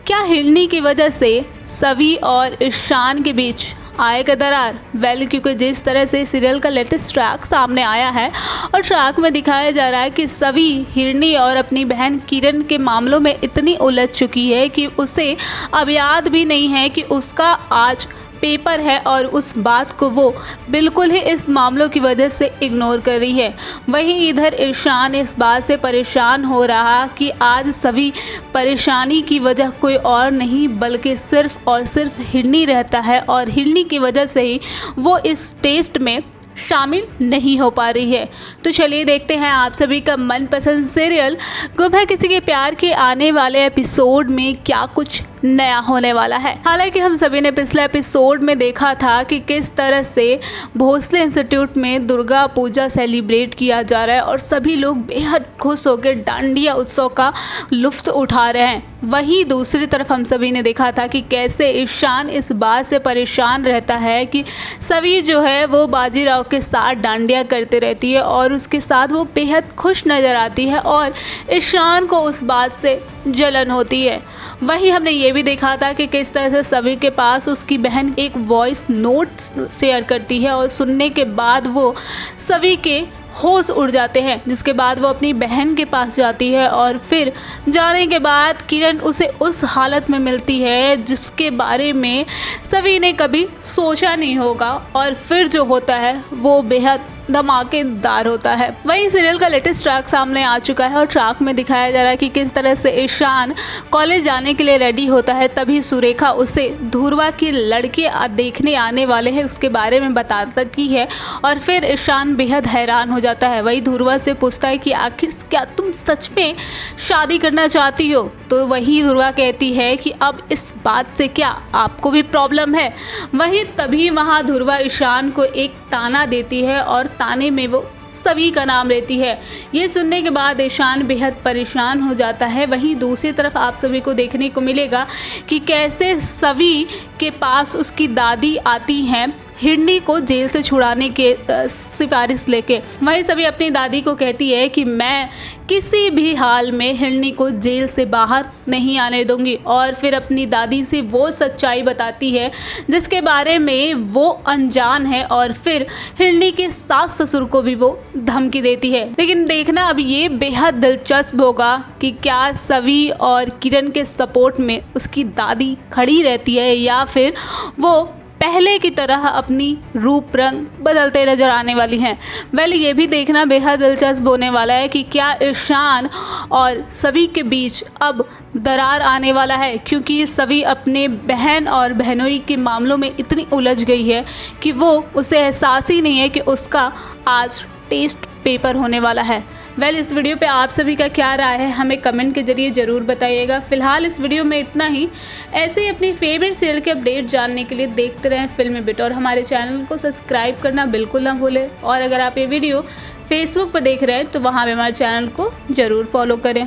क्या हिरनी की वजह से सवी और ईशान के बीच आएगा दरार? क्योंकि जिस तरह से सीरियल का लेटेस्ट ट्रैक सामने आया है और ट्रैक में दिखाया जा रहा है कि सवी हिरनी और अपनी बहन किरण के मामलों में इतनी उलझ चुकी है कि उसे अब याद भी नहीं है कि उसका आज पेपर है और उस बात को वो बिल्कुल ही इस मामलों की वजह से इग्नोर कर रही है। वहीं इधर ईशान इस बात से परेशान हो रहा कि आज सभी परेशानी की वजह कोई और नहीं बल्कि सिर्फ और सिर्फ हिरनी रहता है और हिरनी की वजह से ही वो इस टेस्ट में शामिल नहीं हो पा रही है। तो चलिए देखते हैं आप सभी का मनपसंद सीरियल गुम है किसी के प्यार के आने वाले एपिसोड में क्या कुछ नया होने वाला है। हालांकि हम सभी ने पिछले एपिसोड में देखा था कि किस तरह से भोसले इंस्टीट्यूट में दुर्गा पूजा सेलिब्रेट किया जा रहा है और सभी लोग बेहद खुश होकर डांडिया उत्सव का लुत्फ उठा रहे हैं। वहीं दूसरी तरफ हम सभी ने देखा था कि कैसे ईशान इस बात से परेशान रहता है कि सभी जो है वो बाजीराव के साथ डांडिया करते रहती है और उसके साथ वो बेहद खुश नज़र आती है और ईशान को उस बात से जलन होती है। वहीं हमने ये भी देखा था कि किस तरह से सभी के पास उसकी बहन एक वॉइस नोट शेयर करती है और सुनने के बाद वो सभी के होश उड़ जाते हैं, जिसके बाद वो अपनी बहन के पास जाती है और फिर जाने के बाद किरण उसे उस हालत में मिलती है जिसके बारे में सभी ने कभी सोचा नहीं होगा और फिर जो होता है वो बेहद धमाकेदार होता है। वहीं सीरियल का लेटेस्ट ट्रैक सामने आ चुका है और ट्रैक में दिखाया जा रहा है कि किस तरह से ईशान कॉलेज जाने के लिए रेडी होता है, तभी सुरेखा उसे ध्रुवा के लड़के देखने आने वाले हैं उसके बारे में बताती है और फिर ईशान बेहद हैरान हो जाता है। वही ध्रुवा से पूछता है कि आखिर क्या तुम सच में शादी करना चाहती हो? तो वही ध्रुवा कहती है कि अब इस बात से क्या आपको भी प्रॉब्लम है? वहीं तभी वहाँ ध्रुवा ईशान को एक ताना देती है और ताने में वो सभी का नाम लेती है। ये सुनने के बाद ईशान बेहद परेशान हो जाता है। वहीं दूसरी तरफ आप सभी को देखने को मिलेगा कि कैसे सभी के पास उसकी दादी आती हैं हिरनी को जेल से छुड़ाने के सिफारिश लेके। वहीं सभी अपनी दादी को कहती है कि मैं किसी भी हाल में हिरनी को जेल से बाहर नहीं आने दूंगी और फिर अपनी दादी से वो सच्चाई बताती है जिसके बारे में वो अनजान है और फिर हिरनी के सास ससुर को भी वो धमकी देती है। लेकिन देखना अब ये बेहद दिलचस्प होगा कि क्या सवी और किरण के सपोर्ट में उसकी दादी खड़ी रहती है या फिर वो पहले की तरह अपनी रूप रंग बदलते नजर आने वाली हैं। ये भी देखना बेहद दिलचस्प होने वाला है कि क्या ईशान और सभी के बीच अब दरार आने वाला है, क्योंकि सभी अपने बहन और बहनोई के मामलों में इतनी उलझ गई है कि वो उसे एहसास ही नहीं है कि उसका आज टेस्ट पेपर होने वाला है। इस वीडियो पे आप सभी का क्या राय है हमें कमेंट के जरिए ज़रूर बताइएगा। फिलहाल इस वीडियो में इतना ही। ऐसे ही अपनी फेवरेट सीरियल के अपडेट जानने के लिए देखते रहें फिल्मी बिट और हमारे चैनल को सब्सक्राइब करना बिल्कुल ना भूलें। और अगर आप ये वीडियो फेसबुक पर देख रहे हैं तो वहाँ पे हमारे चैनल को ज़रूर फॉलो करें।